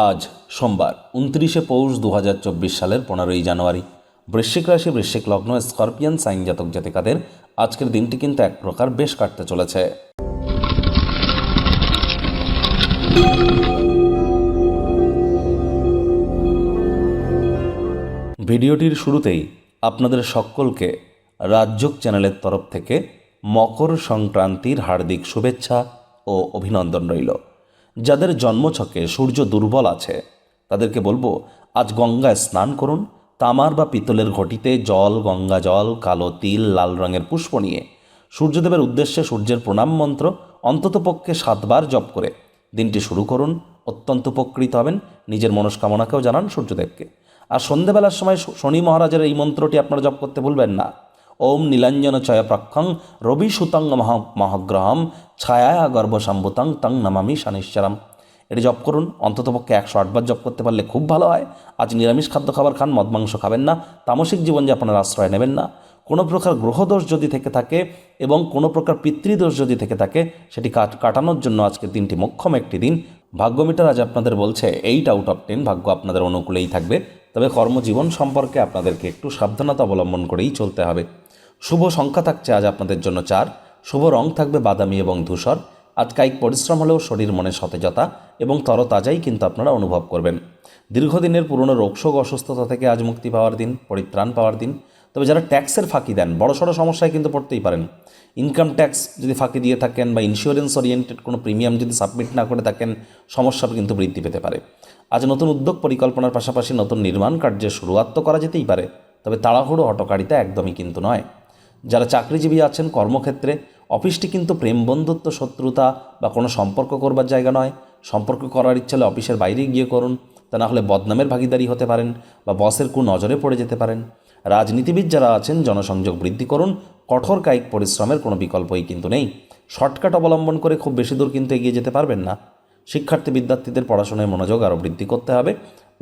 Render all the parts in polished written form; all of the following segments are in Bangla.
আজ সোমবার 29শে পৌষ 2024 সালের 15ই জানুয়ারি। বৃশ্চিক রাশি, বৃশ্চিক লগ্ন, স্করপিয়ান সাইন জাতক জাতিকাদের আজকের দিনটি কিন্তু এক প্রকার বেশ কাটতে চলেছে। ভিডিওটির শুরুতেই আপনাদের সকলকে রাজযোগ চ্যানেলের তরফ থেকে মকর সংক্রান্তির হার্দিক শুভেচ্ছা ও অভিনন্দন রইল। যাদের জন্মছকে সূর্য দুর্বল আছে তাদেরকে বলবো, আজ গঙ্গায় স্নান করুন। তামার বা পিতলের ঘটিতে জল, গঙ্গা জল, কালো তিল, লাল রঙের পুষ্প নিয়ে সূর্যদেবের উদ্দেশ্যে সূর্যের প্রণাম মন্ত্র অন্ততপক্ষে 7 বার জপ করে দিনটি শুরু করুন। অত্যন্ত উপকৃত হবেন। নিজের মনস্কামনাকেও জানান সূর্যদেবকে। আর সন্ধ্যেবেলার সময় শনি মহারাজের এই মন্ত্রটি আপনারা জপ করতে ভুলবেন না। ওম নীলাঞ্জন চয়প্রক্ষং রবি সুতং মহাগ্রহম ছায়া গর্ভসম্ভূতং তং নমামি শনিশ্চরম। এটি জপ করুন। অন্ততপক্ষে 108 বার জপ করতে পারলে খুব ভালো হয়। আজ নিরামিষ খাদ্য খাবার খান, মদ মাংস খাবেন না, তামসিক জীবনযাপনের আশ্রয় নেবেন না। কোনো প্রকার গ্রহদোষ যদি থেকে থাকে এবং কোনো প্রকার পিতৃদোষ যদি থেকে থাকে সেটি কাটানোর জন্য আজকের দিনটি মোক্ষম একটি দিন। ভাগ্যমিটার আজ আপনাদের বলছে 8 আউট অফ 10 ভাগ্য আপনাদের অনুকূলেই থাকবে। তবে কর্মজীবন সম্পর্কে আপনাদেরকে একটু সাবধানতা অবলম্বন করেই চলতে হবে। শুভ সংখ্যা থাকছে আজ আপনাদের জন্য 4। শুভ রং থাকবে বাদামি এবং ধূসর। আজ কায়িক পরিশ্রম হলেও শরীর মনে সতেজতা এবং তরতাজাই কিন্তু আপনারা অনুভব করবেন। দীর্ঘদিনের পুরনো রোগশোক অসুস্থতা থেকে আজ মুক্তি পাওয়ার দিন, পরিত্রাণ পাওয়ার দিন। তবে যারা ট্যাক্সের ফাঁকি দেন, বড়সড় সমস্যায় কিন্তু পড়তেই পারেন। ইনকাম ট্যাক্স যদি ফাঁকি দিয়ে থাকেন বা ইন্স্যুরেন্স ওরিয়েন্টেড কোনো প্রিমিয়াম যদি সাবমিট না করে থাকেন, সমস্যা কিন্তু বৃদ্ধি পেতে পারে। আজ নতুন উদ্যোগ পরিকল্পনার পাশাপাশি নতুন নির্মাণ কার্যের শুরুয়াত তো করা যেতেই পারে, তবে তাড়াহুড়ো হটকারিতা একদমই কিন্তু নয়। যারা চাকরিজীবী আছেন, কর্মক্ষেত্রে অফিসটি কিন্তু প্রেম, বন্ধুত্ব, শত্রুতা বা কোনো সম্পর্ক করবার জায়গা নয়। সম্পর্ক করার ইচ্ছা হলে অফিসের বাইরে গিয়ে করুন, তা না হলে বদনামের ভাগিদারি হতে পারেন বা বসের নজরে পড়ে যেতে পারেন। রাজনীতিবিদ যারা আছেন, জনসংযোগ বৃদ্ধি করুন। কঠোর কায়িক পরিশ্রমের কোনো বিকল্পই কিন্তু নেই। শর্টকাট অবলম্বন করে খুব বেশি দূর কিন্তু এগিয়ে যেতে পারবেন না। শিক্ষার্থী বিদ্যার্থীদের পড়াশোনায় মনোযোগ আরও বৃদ্ধি করতে হবে।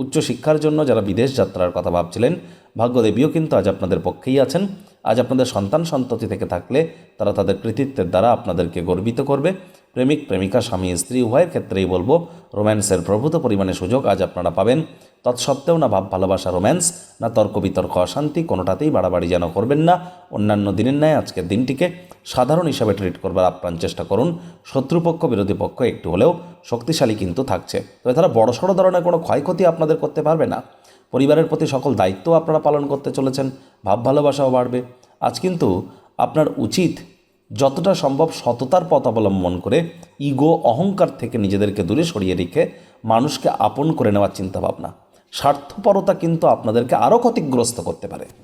উচ্চশিক্ষার জন্য যারা বিদেশ যাত্রার কথা ভাবছিলেন, ভাগ্যদেবীও কিন্তু আজ আপনাদের পক্ষেই আছেন। আজ আপনাদের সন্তান সন্ততি থেকে থাকলে তারা তাদের কৃতিত্বের দ্বারা আপনাদেরকে গর্বিত করবে। প্রেমিক প্রেমিকা, স্বামী স্ত্রী উভয়ের ক্ষেত্রেই বলবো, রোম্যান্সের প্রভূত পরিমাণে সুযোগ আজ আপনারা পাবেন। তৎসত্ত্বেও না ভাব ভালোবাসা রোম্যান্স, না তর্ক বিতর্ক অশান্তি, কোনোটাতেই বাড়াবাড়ি যেন করবেন না। অন্যান্য দিনের ন্যায় আজকের দিনটিকে সাধারণ হিসাবে ট্রিট করবার আপ্রাণ চেষ্টা করুন। শত্রুপক্ষ, বিরোধী পক্ষ একটু হলেও শক্তিশালী কিন্তু থাকছে, তবে তারা বড়সড় ধরনের কোনো ক্ষয়ক্ষতি আপনাদের করতে পারবে না। পরিবারের প্রতি সকল দায়িত্ব আপনারা পালন করতে চলেছেন। ভাব ভালোবাসাও বাড়বে। আজ কিন্তু আপনার উচিত যতটা সম্ভব সততার পথ অবলম্বন করে ইগো, অহংকার থেকে নিজেদেরকে দূরে সরিয়ে রেখে মানুষকে আপন করে নেওয়ার চিন্তাভাবনা। স্বার্থপরতা কিন্তু আপনাদেরকে আরও ক্ষতিগ্রস্ত করতে পারে।